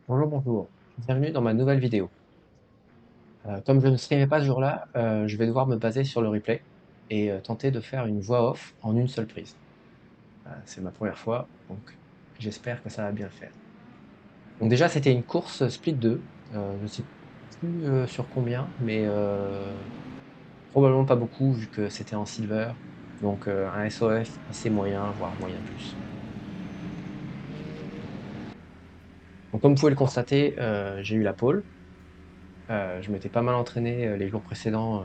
Bonjour, bonjour. Bienvenue dans ma nouvelle vidéo. Comme je ne streamais pas ce jour-là, je vais devoir me baser sur le replay et tenter de faire une voix off en une seule prise. C'est ma première fois, donc j'espère que ça va bien le faire. Donc déjà, c'était une course Split 2. Je ne sais plus sur combien, mais probablement pas beaucoup vu que c'était en silver. Donc un SOF assez moyen, voire moyen plus. Donc comme vous pouvez le constater, j'ai eu la pole. Je m'étais pas mal entraîné les jours précédents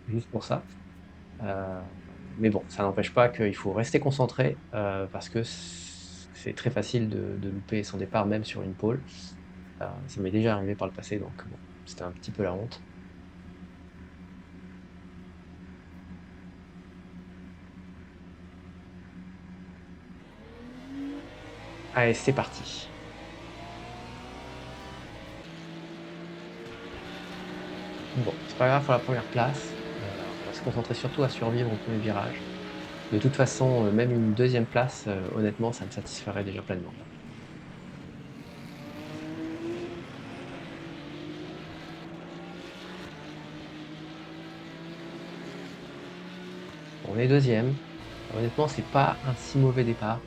juste pour ça. Euh, mais bon, ça n'empêche pas qu'il faut rester concentré parce que c'est très facile de louper son départ même sur une pole. Ça m'est déjà arrivé par le passé, donc bon, c'était un petit peu la honte. Allez, c'est parti. Bon, c'est pas grave pour la première place. On va se concentrer surtout à survivre au premier virage. De toute façon, même une deuxième place, honnêtement, ça me satisferait déjà pleinement. On est deuxième. Honnêtement, c'est pas un si mauvais départ.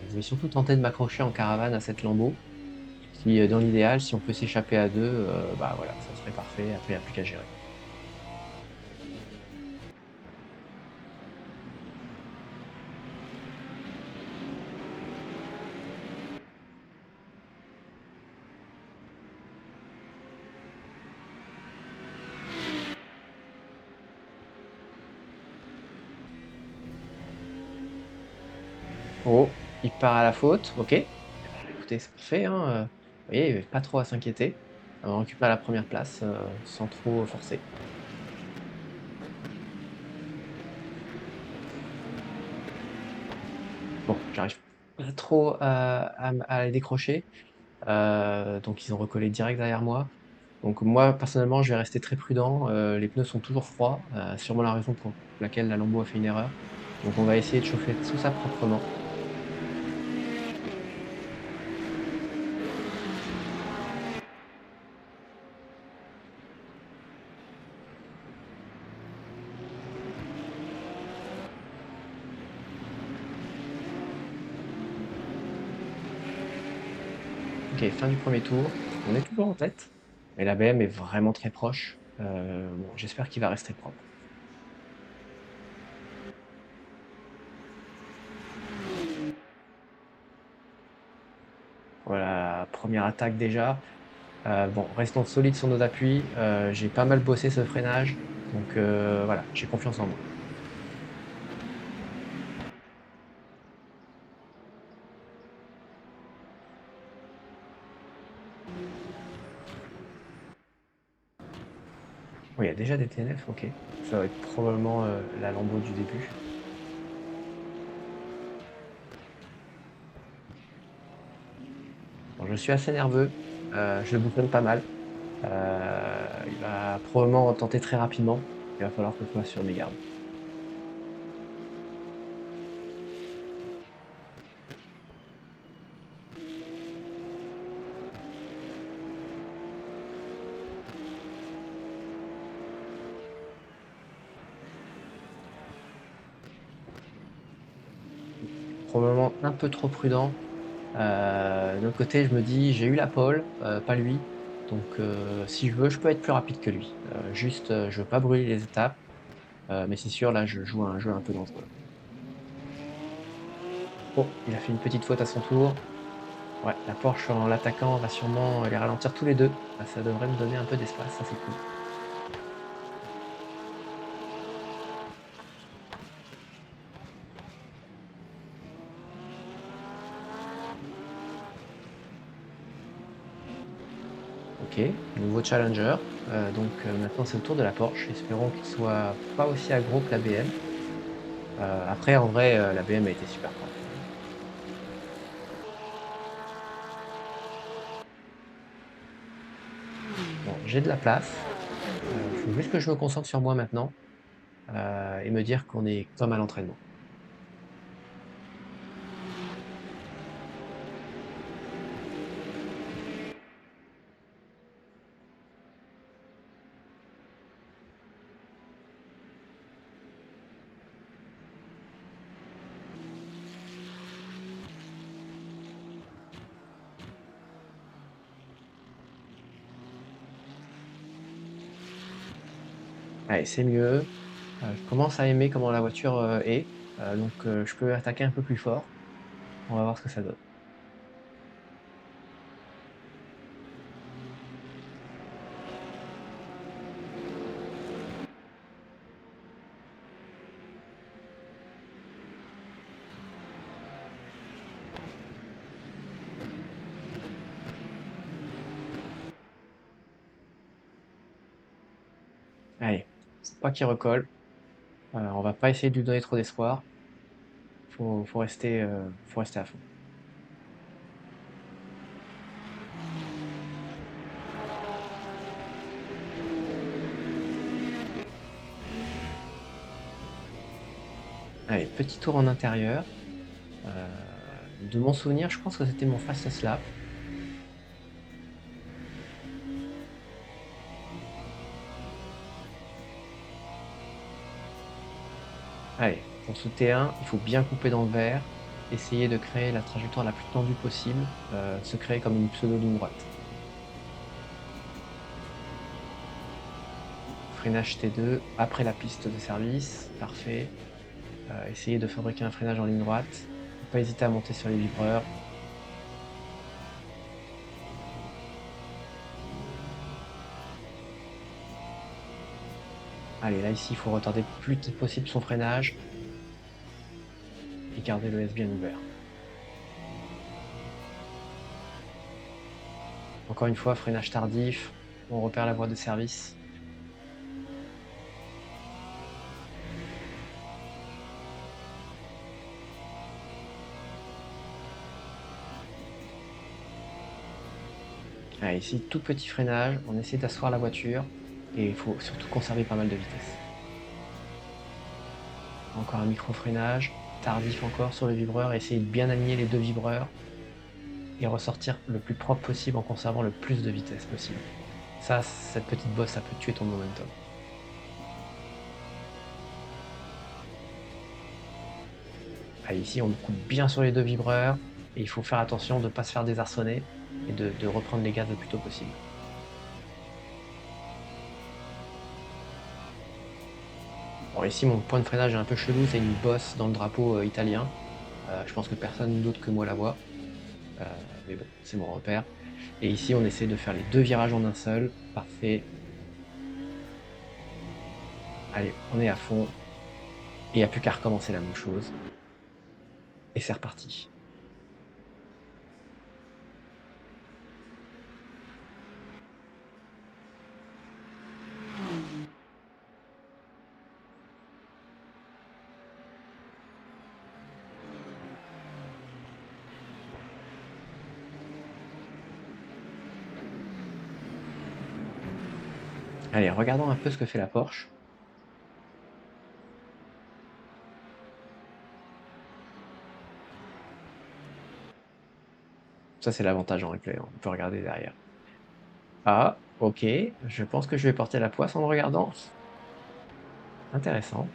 Je vais surtout tenter de m'accrocher en caravane à cette Lambeau. Si dans l'idéal, si on peut s'échapper à deux, bah voilà, ça serait parfait. Après, il n'y a plus qu'à gérer. Oh, il part à la faute, ok. Eh ben, écoutez, c'est parfait, hein. Vous voyez, il n'y avait pas trop à s'inquiéter. On récupère la première place sans trop forcer. Bon, j'arrive pas trop à les décrocher. Donc ils ont recollé direct derrière moi. Donc moi, personnellement, je vais rester très prudent. Les pneus sont toujours froids, sûrement la raison pour laquelle la Lambo a fait une erreur. Donc on va essayer de chauffer tout ça proprement. Ok, fin du premier tour. On est toujours en tête, mais la BM est vraiment très proche. Bon, j'espère qu'il va rester propre. Voilà, première attaque déjà. Bon, restons solides sur nos appuis. J'ai pas mal bossé ce freinage, donc voilà, j'ai confiance en moi. Oui, il y a déjà des TNF, ok. Ça va être probablement la Lambo du début. Bon, je suis assez nerveux, je le bouffonne pas mal. Il va probablement tenter très rapidement. Il va falloir que je sois sur mes gardes. Probablement un peu trop prudent. D'un autre côté, je me dis, j'ai eu la pole, pas lui. Donc si je veux, je peux être plus rapide que lui. Juste, je veux pas brûler les étapes. Mais c'est sûr, là, je joue à un jeu un peu dangereux. Oh, il a fait une petite faute à son tour. Ouais, la Porsche en l'attaquant va sûrement les ralentir tous les deux. Ah, ça devrait me donner un peu d'espace, ça c'est cool. Ok, nouveau challenger. Donc maintenant c'est au tour de la Porsche. Espérons qu'il soit pas aussi aggro que la BM. Après, en vrai, la BM a été super propre. Bon, j'ai de la place. Il faut juste que je me concentre sur moi maintenant et me dire qu'on est comme à l'entraînement. Allez, c'est mieux. Je commence à aimer comment la voiture, est, donc je peux attaquer un peu plus fort. On va voir ce que ça donne. Allez, faut pas qu'il recolle. On va pas essayer de lui donner trop d'espoir. Faut rester à fond. Allez, petit tour en intérieur. De mon souvenir, je pense que c'était mon fastest lap. Allez, pour ce T1, il faut bien couper dans le vert, essayer de créer la trajectoire la plus tendue possible, se créer comme une pseudo-ligne droite. Freinage T2 après la piste de service, parfait. Essayer de fabriquer un freinage en ligne droite. Faut pas hésiter à monter sur les vibreurs. Allez, là ici, il faut retarder le plus tôt possible son freinage et garder le S bien ouvert. Encore une fois, freinage tardif, on repère la voie de service. Allez, ici, tout petit freinage, on essaie d'asseoir la voiture et il faut surtout conserver pas mal de vitesse. Encore un micro-freinage, tardif encore sur le vibreur, essayer de bien aligner les deux vibreurs et ressortir le plus propre possible en conservant le plus de vitesse possible. Ça, cette petite bosse, ça peut tuer ton momentum. Ah, ici, on coupe bien sur les deux vibreurs et il faut faire attention de ne pas se faire désarçonner et de reprendre les gaz le plus tôt possible. Bon, ici, mon point de freinage est un peu chelou, c'est une bosse dans le drapeau italien. Je pense que personne d'autre que moi la voit. Euh, mais bon, c'est mon repère. Et ici, on essaie de faire les deux virages en un seul. Parfait. Allez, on est à fond. Et il n'y a plus qu'à recommencer la même chose. Et c'est reparti. Allez, regardons un peu ce que fait la Porsche. Ça, c'est l'avantage en replay, on peut regarder derrière. Ah, ok, je pense que je vais porter la poisse en le regardant. Intéressant.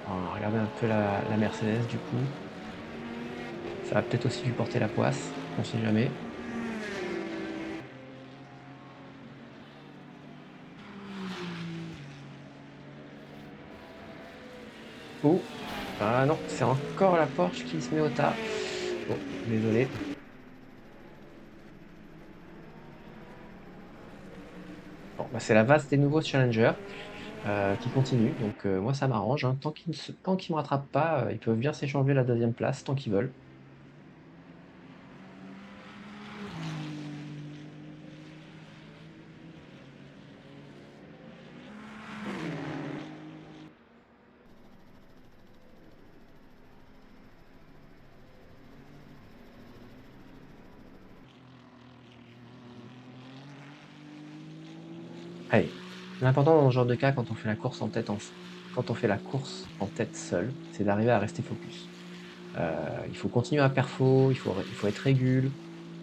On va regarder un peu la Mercedes du coup. Ça va peut-être aussi lui porter la poisse, on sait jamais. Oh, ah non, c'est encore la Porsche qui se met au tas. Bon, désolé. Bon, bah, c'est la vase des nouveaux challengers qui continue, donc moi ça m'arrange, hein. Tant qu'ils me rattrapent pas, ils peuvent bien s'échanger la deuxième place tant qu'ils veulent. Allez, l'important dans ce genre de cas, quand on fait la course en tête, quand on fait la course en tête seul, c'est d'arriver à rester focus. Il faut continuer à perfo, il faut être régule,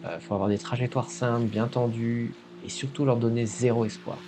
il faut avoir des trajectoires simples, bien tendues, et surtout leur donner zéro espoir.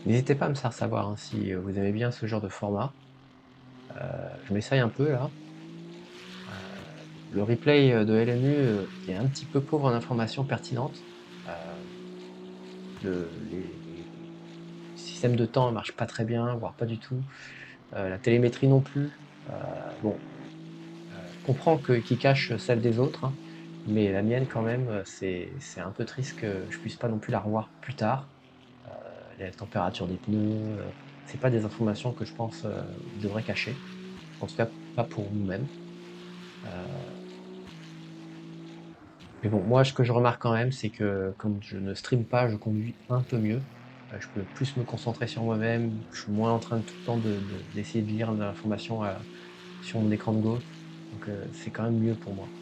N'hésitez pas à me faire savoir, hein, si vous aimez bien ce genre de format. Je m'essaye un peu là. Le replay de LMU est un petit peu pauvre en informations pertinentes. Euh, les systèmes de temps ne marchent pas très bien, voire pas du tout. La télémétrie non plus. Bon, je comprends qu'ils cachent celle des autres, hein, mais la mienne quand même, c'est un peu triste que je puisse pas non plus la revoir plus tard. La température des pneus, c'est pas des informations que je pense ils devraient cacher. En tout cas, pas pour nous-mêmes. Euh, mais bon, moi, ce que je remarque quand même, c'est que comme je ne stream pas, je conduis un peu mieux. Je peux plus me concentrer sur moi-même. Je suis moins en train de tout le temps d'essayer de lire l'information sur mon écran de gauche. Donc, c'est quand même mieux pour moi.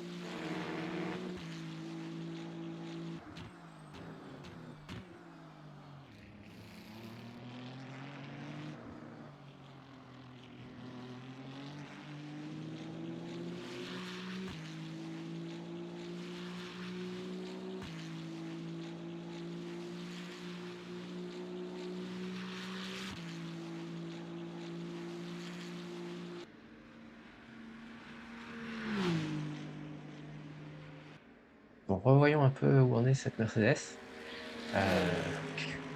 Bon, revoyons un peu où en est cette Mercedes.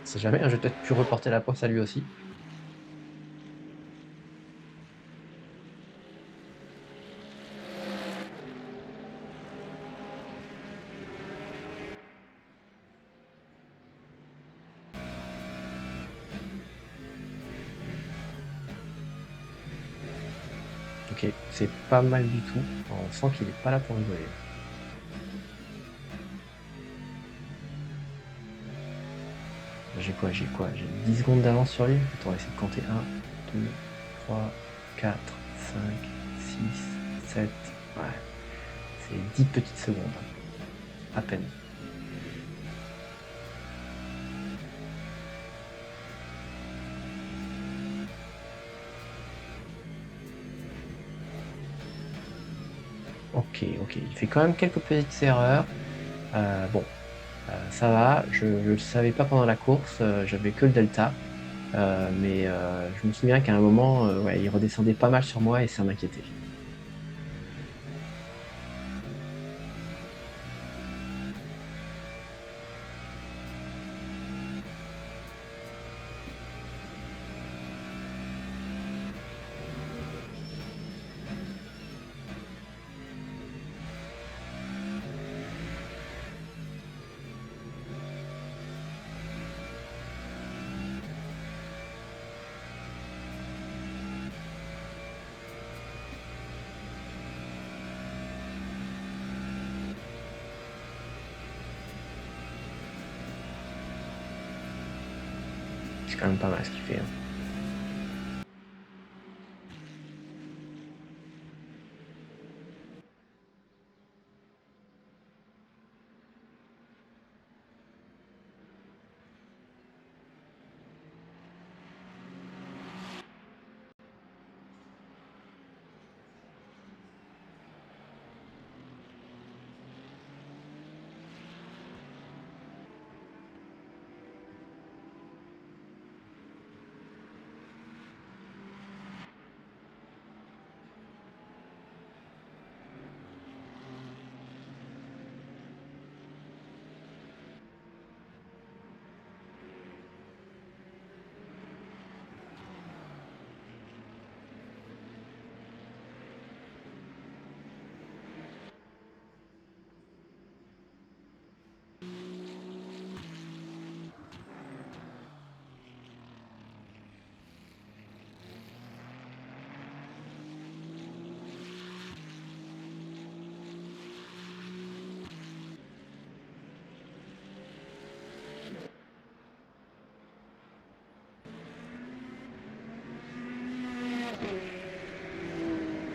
On sait jamais, hein, je vais peut-être pu reporter la poste à lui aussi. Ok, c'est pas mal du tout. On sent qu'il est pas là pour rigoler. J'ai quoi? J'ai 10 secondes d'avance sur lui? Attends, on va essayer de compter. 1, 2, 3, 4, 5, 6, 7. Ouais, c'est 10 petites secondes. À peine. Ok, ok. Il fait quand même quelques petites erreurs. Bon, ça va. Je ne le savais pas pendant la course. J'avais que le delta. Mais je me souviens qu'à un moment, ouais, il redescendait pas mal sur moi et ça m'inquiétait. C'est quand même pas mal ce qu'il fait, hein.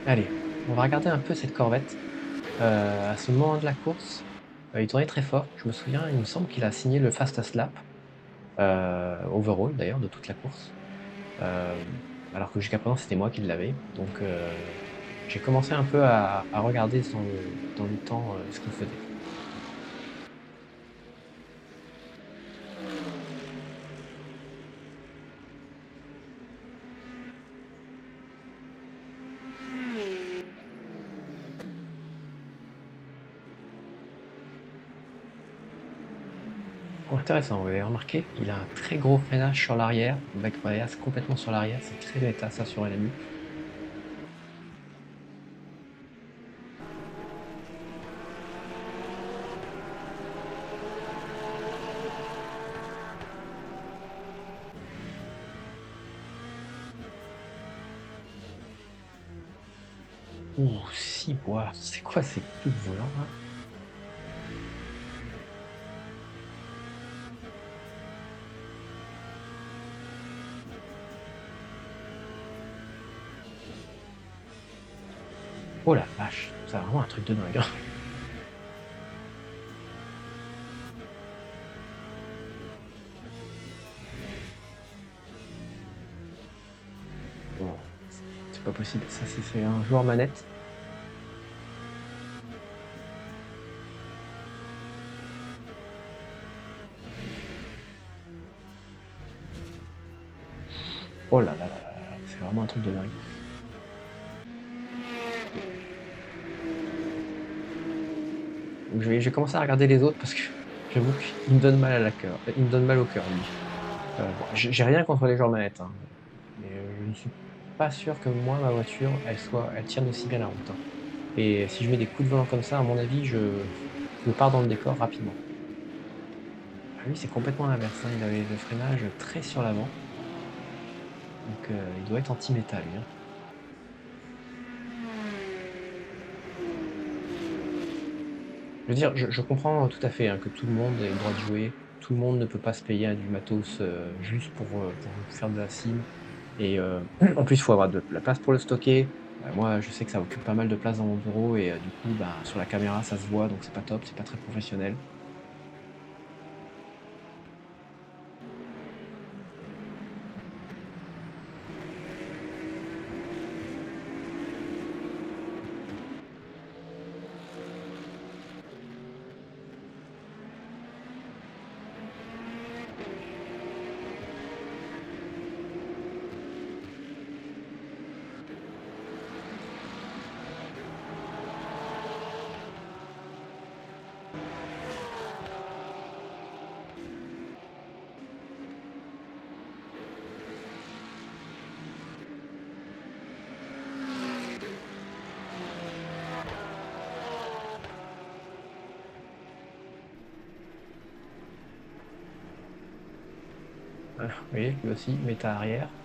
Allez, on va regarder un peu cette Corvette. À ce moment de la course, il tournait très fort. Je me souviens, il me semble qu'il a signé le fastest lap, overall d'ailleurs, de toute la course. Euh, alors que jusqu'à présent, c'était moi qui l'avais. Donc, j'ai commencé un peu à regarder dans le temps ce qu'il faisait. Oh, intéressant, vous avez remarqué, il a un très gros freinage sur l'arrière, avec Maillard complètement sur l'arrière, c'est très méta ça sur LMU. Ouh, 6 bois, c'est quoi ces coups de volant là? Oh la vache, c'est vraiment un truc de dingue, hein. Bon, c'est pas possible, ça c'est un joueur manette. Oh là là là là là, c'est vraiment un truc de dingue. Donc je vais commencer à regarder les autres parce que j'avoue qu'il me donne mal à la cœur, il me donne mal au cœur lui. Bon, j'ai rien contre les joueurs manettes, hein, mais je ne suis pas sûr que moi, ma voiture, elle tienne aussi bien la route, hein. Et si je mets des coups de volant comme ça, à mon avis, je pars dans le décor rapidement. Ah, lui, c'est complètement l'inverse, hein, il avait le freinage très sur l'avant, donc il doit être anti-métal, lui, hein. Je veux dire, je comprends tout à fait, hein, que tout le monde ait le droit de jouer, tout le monde ne peut pas se payer, du matos, juste pour faire de la sim et en plus, il faut avoir de la place pour le stocker. Moi, je sais que ça occupe pas mal de place dans mon bureau et du coup, ben, sur la caméra, ça se voit, donc c'est pas top, c'est pas très professionnel. Vous voyez, lui aussi, méta arrière.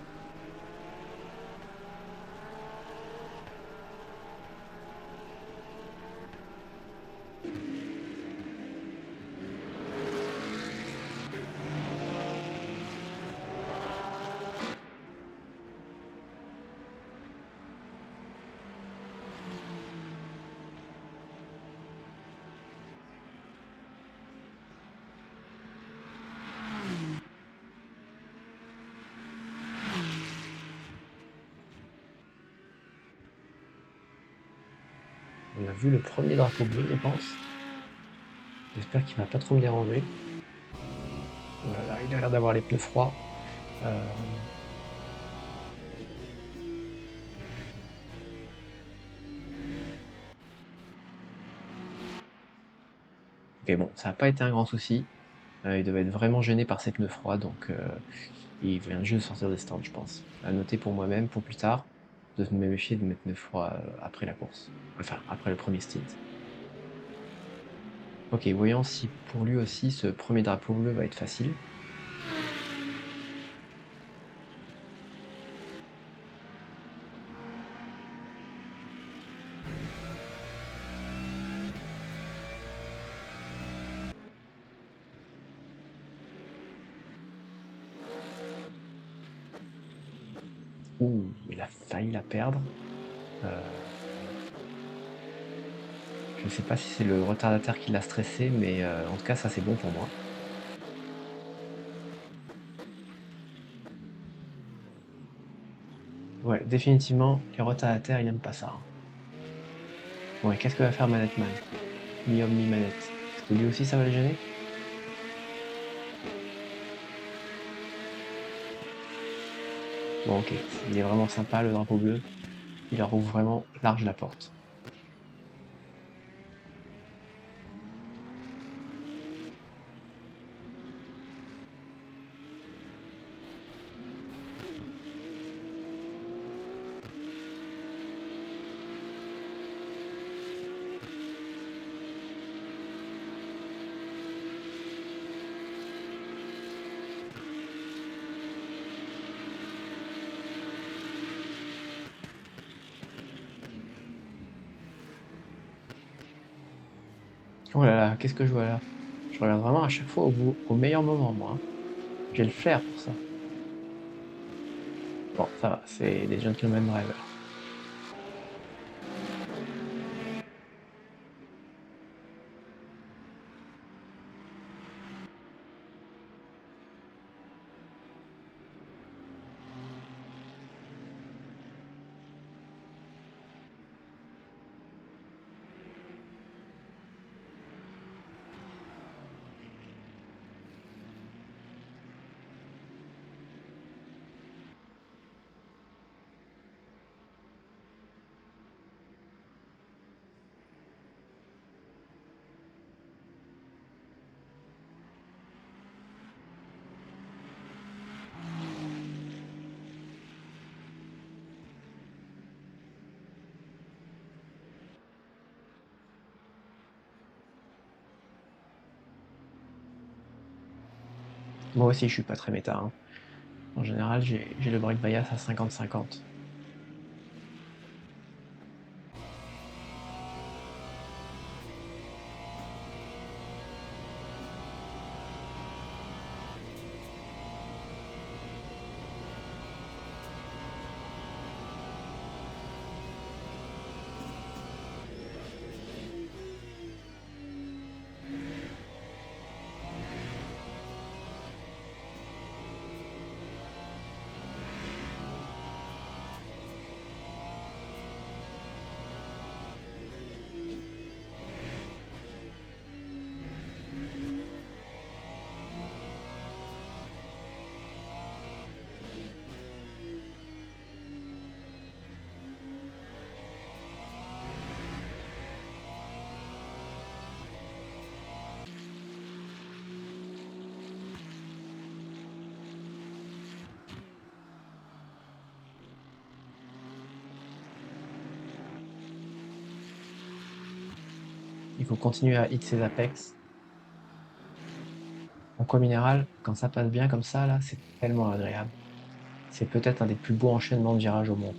On a vu le premier drapeau bleu, je pense. J'espère qu'il va pas trop me déranger. Oh là là, il a l'air d'avoir les pneus froids. Euh, Ok, bon, ça n'a pas été un grand souci. Il devait être vraiment gêné par ses pneus froids, donc il vient juste de sortir des stands, je pense. À noter pour moi-même, pour plus tard, de me méfier de mes pneus froids après la course. Enfin, après le premier stint. Ok, voyons si pour lui aussi ce premier drapeau bleu va être facile. Ouh, il a failli la perdre. Euh, je ne sais pas si c'est le retardataire qui l'a stressé, mais en tout cas, ça c'est bon pour moi. Ouais, définitivement, les retardataires, ils n'aiment pas ça, hein. Bon, et qu'est-ce que va faire Manetman? Mi-homme, mi-manette. Est-ce que lui aussi ça va le gêner? Bon, ok, il est vraiment sympa le drapeau bleu. Il leur ouvre vraiment large la porte. Oh là là, qu'est-ce que je vois là? Je regarde vraiment à chaque fois au meilleur moment, moi, hein. J'ai le flair pour ça. Bon, ça va, c'est des gentlemen drivers. Moi aussi, je suis pas très méta, hein. En général, j'ai le brake bias à 50-50. Il faut continuer à hit ses apex. En quoi minéral, quand ça passe bien comme ça, là, c'est tellement agréable. C'est peut-être un des plus beaux enchaînements de virages au monde.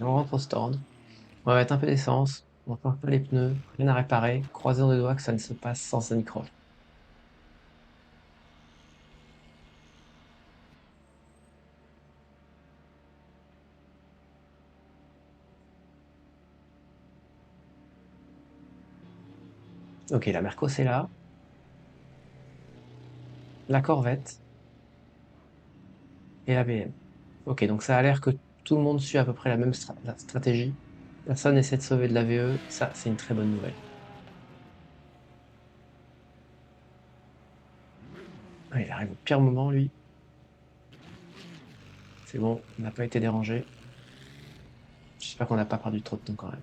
Et on rentre au stand. On va mettre un peu d'essence. On change pas les pneus. Rien à réparer. Croisons les doigts que ça ne se passe sans synchrone. Ok, la Merco c'est là. La Corvette et la BM. Ok, donc ça a l'air que tout le monde suit à peu près la même la stratégie. Personne essaie de sauver de la VE. Ça, c'est une très bonne nouvelle. Ah, il arrive au pire moment, lui. C'est bon, on n'a pas été dérangé. J'espère qu'on n'a pas perdu trop de temps quand même.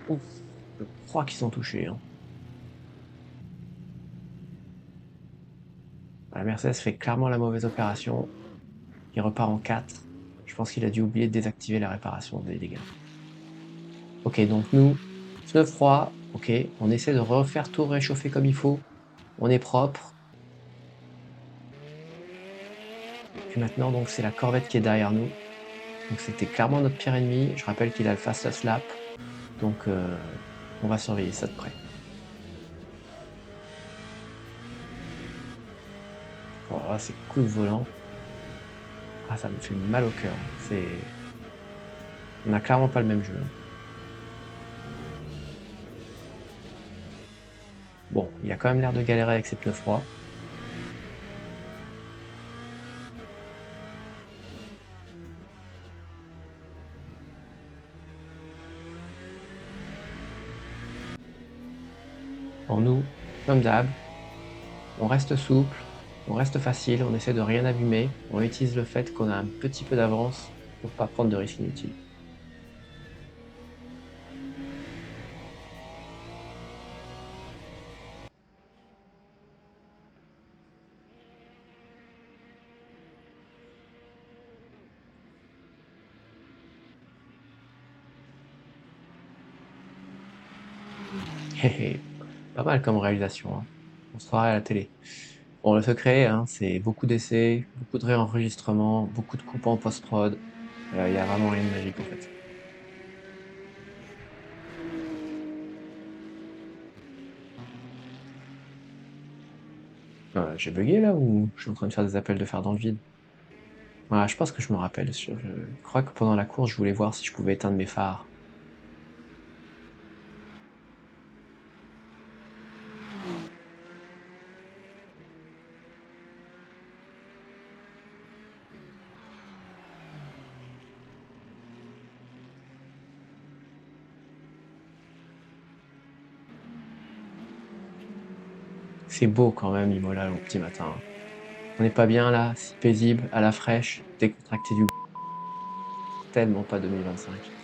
Ouf, je crois qu'ils sont touchés, hein. La Mercedes fait clairement la mauvaise opération. Il repart en 4. Je pense qu'il a dû oublier de désactiver la réparation des dégâts. Ok, donc nous, pneus froid, ok, on essaie de refaire tout réchauffer comme il faut. On est propre. Puis maintenant, donc c'est la Corvette qui est derrière nous. Donc c'était clairement notre pire ennemi. Je rappelle qu'il a le fastest lap. Donc on va surveiller ça de près. Oh, là, ces coups de volant. Ah, ça me fait mal au cœur. On n'a clairement pas le même jeu, hein. Bon, il a quand même l'air de galérer avec ses pneus froids. Bon, nous, comme d'hab, on reste souple, on reste facile, on essaie de rien abîmer, on utilise le fait qu'on a un petit peu d'avance pour pas prendre de risques inutiles. Hé hé, pas mal comme réalisation, hein. On se croirait à la télé. Bon, le secret, hein, c'est beaucoup d'essais, beaucoup de réenregistrements, beaucoup de coupes en post-prod. Il y a vraiment rien de magique en fait. J'ai bugué là ou je suis en train de faire des appels de phare dans le vide? Voilà, je pense que je me rappelle. Je crois que pendant la course, je voulais voir si je pouvais éteindre mes phares. C'est beau quand même, Imola, au petit matin, hein. On n'est pas bien là, si paisible, à la fraîche, décontracté du tellement pas 2025.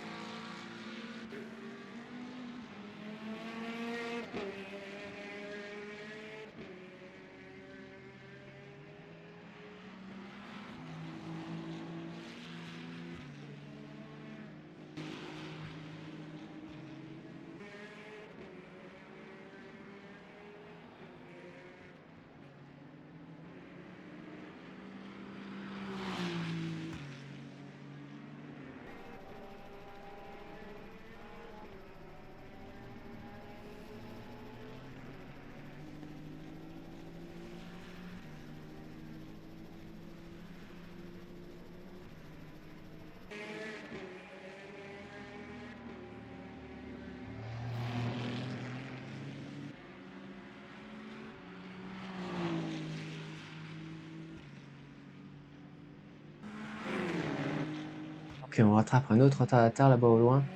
Ok, on rattrape un autre retardateur là-bas au loin.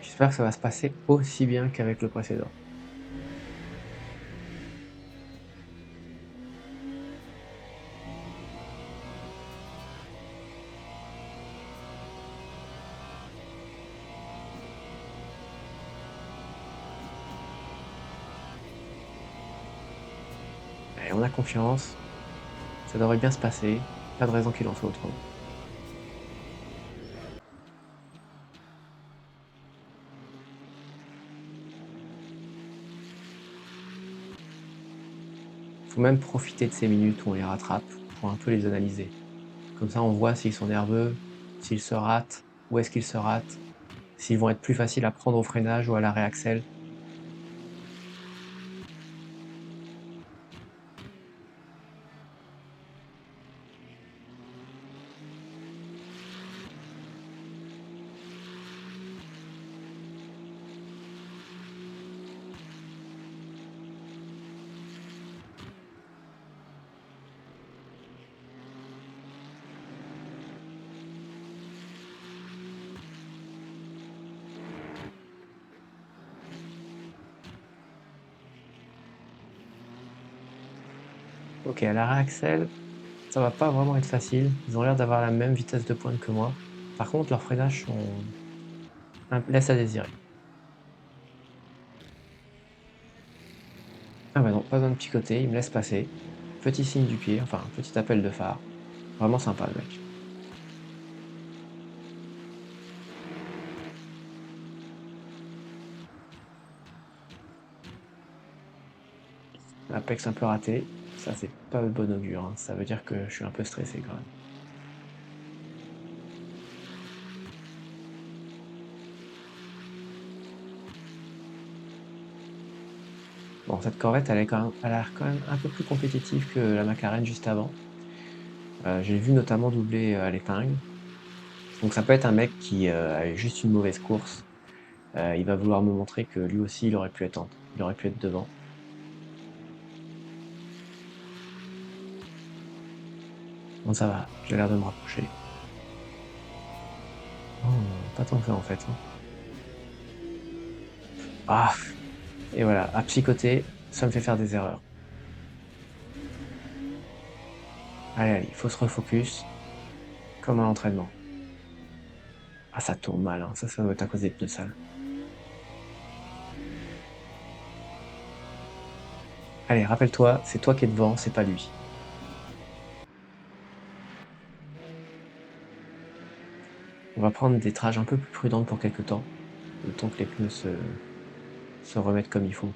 J'espère que ça va se passer aussi bien qu'avec le précédent. Et on a confiance, ça devrait bien se passer, pas de raison qu'il en soit autrement. Faut même profiter de ces minutes où on les rattrape pour un peu les analyser. Comme ça, on voit s'ils sont nerveux, s'ils se ratent, où est-ce qu'ils se ratent, s'ils vont être plus faciles à prendre au freinage ou à la réaxel. Ok, à la réaxel, ça va pas vraiment être facile. Ils ont l'air d'avoir la même vitesse de pointe que moi. Par contre, leurs freinages laissent à désirer. Ah bah non, pas besoin de picoter, il me laisse passer. Petit signe du pied, enfin, petit appel de phare. Vraiment sympa le mec. Apex un peu raté, ça c'est pas de bon augure, hein. Ça veut dire que je suis un peu stressé quand même. Bon, cette Corvette, elle a l'air quand même un peu plus compétitive que la McLaren juste avant. J'ai vu notamment doubler à l'épingle. Donc ça peut être un mec qui a eu juste une mauvaise course. Il va vouloir me montrer que lui aussi, il aurait pu être devant. Bon, ça va, j'ai l'air de me rapprocher. Oh, pas tant que ça en fait, hein. Ah, et voilà, à psychoter, Ça me fait faire des erreurs. Allez, allez, il faut se refocus, comme à l'entraînement. Ah, ça tourne mal, hein. Ça doit être à cause des pneus sales. Allez, rappelle-toi, c'est toi qui es devant, c'est pas lui. On va prendre des trages un peu plus prudentes pour quelques temps, le temps que les pneus se remettent comme il faut.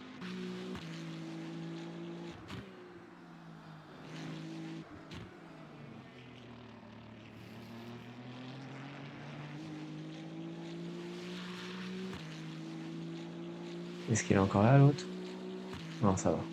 Est-ce qu'il est encore là, l'autre? Non, ça va.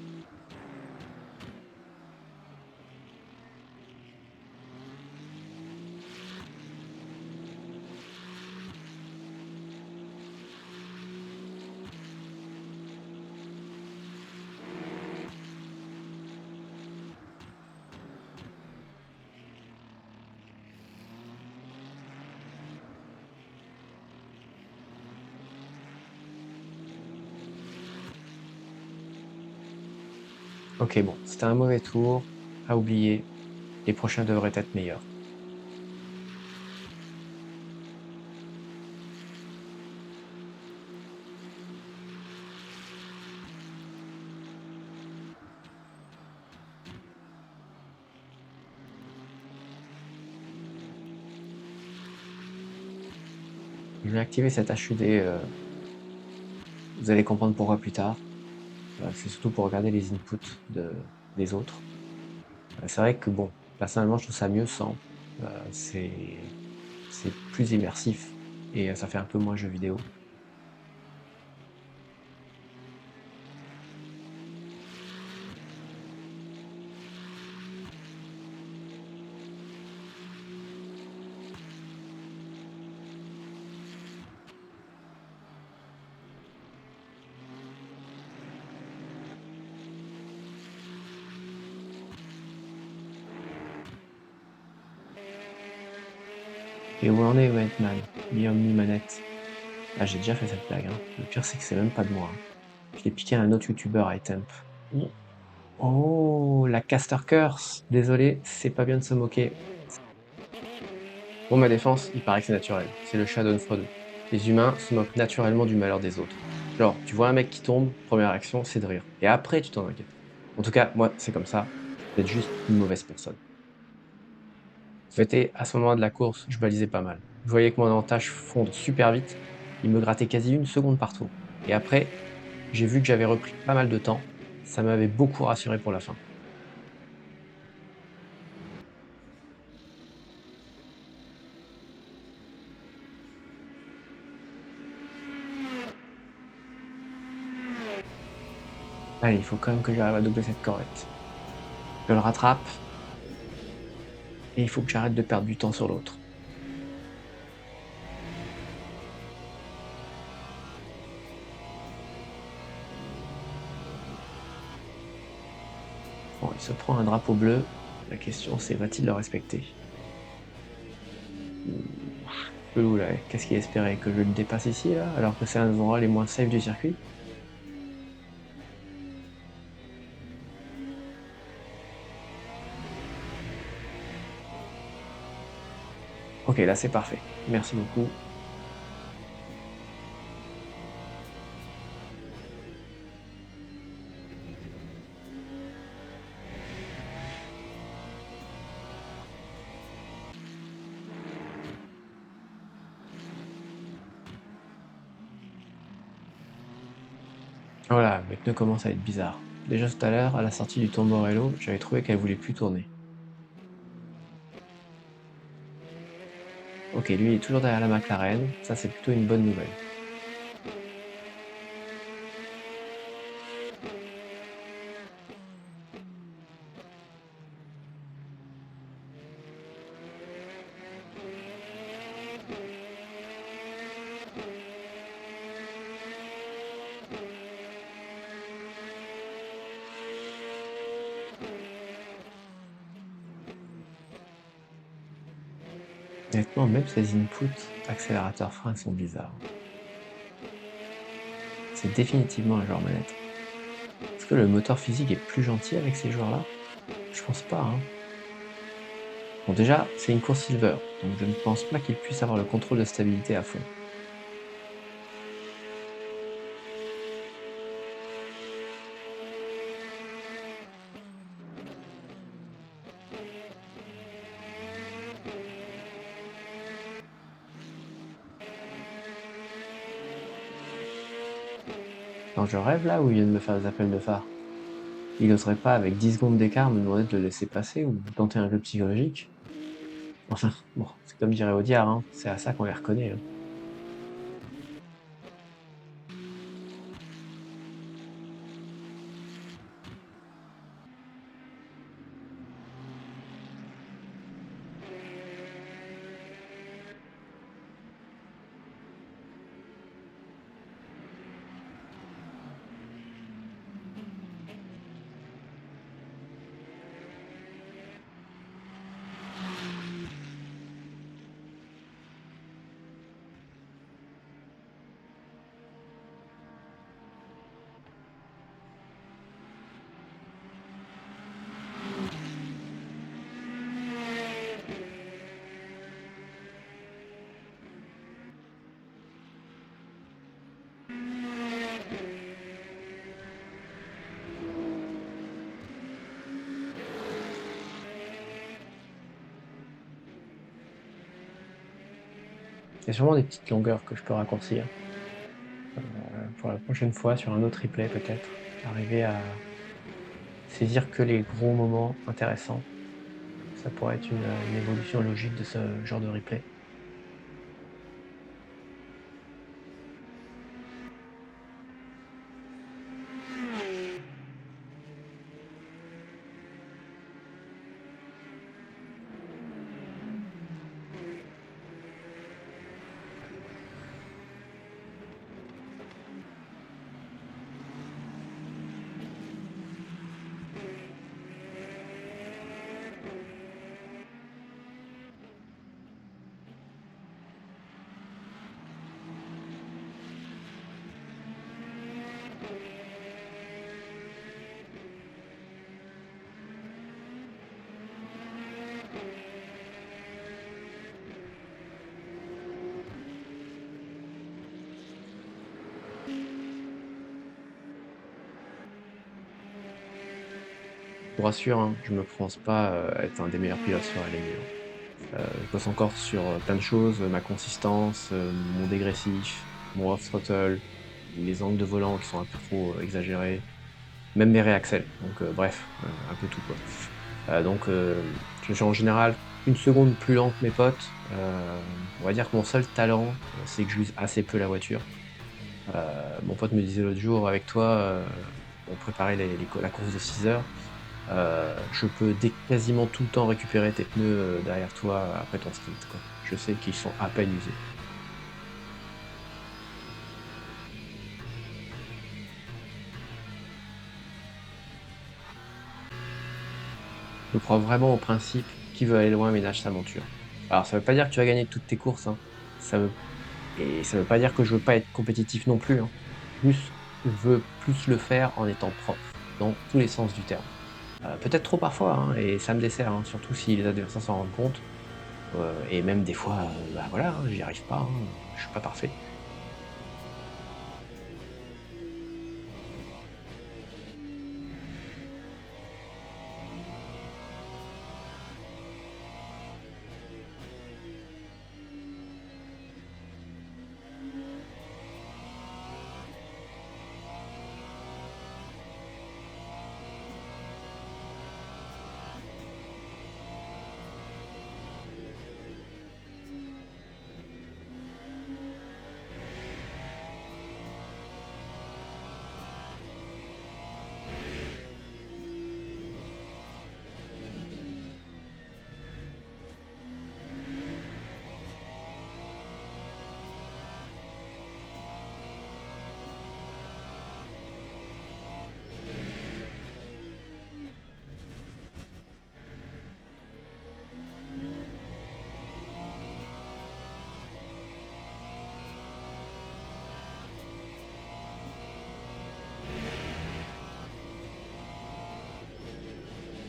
Ok, bon, c'était un mauvais tour, à oublier. Les prochains devraient être meilleurs. Je vais activer cet HUD, vous allez comprendre pourquoi plus tard. C'est surtout pour regarder les inputs des autres. C'est vrai que bon, personnellement, je trouve ça mieux sans. C'est plus immersif et ça fait un peu moins jeu vidéo. Et où en est Wentman, mi manette? Ah, j'ai déjà fait cette blague, hein. Le pire, c'est que c'est même pas de moi, hein. Je l'ai piqué à un autre youtubeur iTemp. Oh, la caster curse! Désolé, c'est pas bien de se moquer. Pour ma défense, il paraît que c'est naturel. C'est le Schadenfreude. Les humains se moquent naturellement du malheur des autres. Genre, tu vois un mec qui tombe, première action, c'est de rire. Et après, tu t'en inquiètes. En tout cas, moi, c'est comme ça. Vous êtes juste une mauvaise personne. C'était à ce moment de la course, je balisais pas mal. Je voyais que mon avantage fondre super vite. Il me grattait quasi une seconde par tour. Et après, j'ai vu que j'avais repris pas mal de temps. Ça m'avait beaucoup rassuré pour la fin. Allez, il faut quand même que j'arrive à doubler cette corvette. Je le rattrape, et il faut que j'arrête de perdre du temps sur l'autre. Bon, il se prend un drapeau bleu. La question c'est va-t-il le respecter? Chelou là, qu'est-ce qu'il espérait? Que je le dépasse ici là, alors que c'est un des endroits les moins safe du circuit? Ok, là c'est parfait. Merci beaucoup. Voilà, mes pneus commencent à être bizarres. Déjà tout à l'heure, à la sortie du Tomborello, j'avais trouvé qu'elle voulait plus tourner. Ok, lui il est toujours derrière la McLaren, ça c'est plutôt une bonne nouvelle. Honnêtement, même ces inputs accélérateur-frein sont bizarres. C'est définitivement un genre manette. Est-ce que le moteur physique est plus gentil avec ces joueurs-là? Je pense pas, hein. Bon déjà, c'est une course silver, donc je ne pense pas qu'ils puissent avoir le contrôle de stabilité à fond. Quand je rêve là ou il vient de me faire des appels de phare? Il oserait pas, avec 10 secondes d'écart, me demander de le laisser passer ou de tenter un jeu psychologique? Enfin, bon, c'est comme dirait Audiard, hein, c'est à ça qu'on les reconnaît, hein. Il y a sûrement des petites longueurs que je peux raccourcir, pour la prochaine fois sur un autre replay peut-être. Arriver à saisir que les gros moments intéressants, ça pourrait être une évolution logique de ce genre de replay. Je vous rassure, hein, je me pense pas, être un des meilleurs pilotes sur la ligne, hein. Je bosse encore sur, plein de choses, ma consistance, mon dégressif, mon off throttle, les angles de volant qui sont un peu trop, exagérés, même mes réaxels, donc bref, un peu tout, quoi. Je suis en général 1 seconde plus lent que mes potes, on va dire que mon seul talent, c'est que j'use assez peu la voiture. Mon pote me disait l'autre jour: «Avec toi, on préparait la course de 6 heures, je peux quasiment tout le temps récupérer tes pneus, derrière toi après ton stint, quoi. Je sais qu'ils sont à peine usés». Je crois vraiment au principe: «Qui veut aller loin ménage sa monture». Alors ça veut pas dire que tu vas gagner toutes tes courses, hein. Ça veut ça veut pas dire que je veux pas être compétitif non plus, hein. Juste, je veux plus le faire en étant propre, dans tous les sens du terme. Peut-être trop parfois, hein, et ça me dessert, hein, surtout si les adversaires s'en rendent compte, et même des fois, bah, voilà, hein, j'y arrive pas, hein, je suis pas parfait.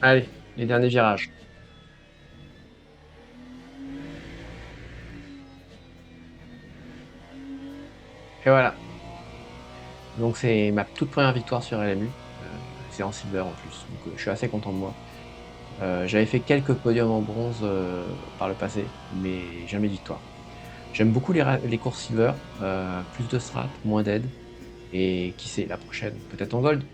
Allez, les derniers virages. Et voilà. Donc c'est ma toute première victoire sur LMU. C'est en silver en plus, donc je suis assez content de moi. J'avais fait quelques podiums en bronze par le passé, mais jamais de victoire. J'aime beaucoup les courses silver, plus de strat, moins d'aide, et qui sait, la prochaine, peut-être en gold.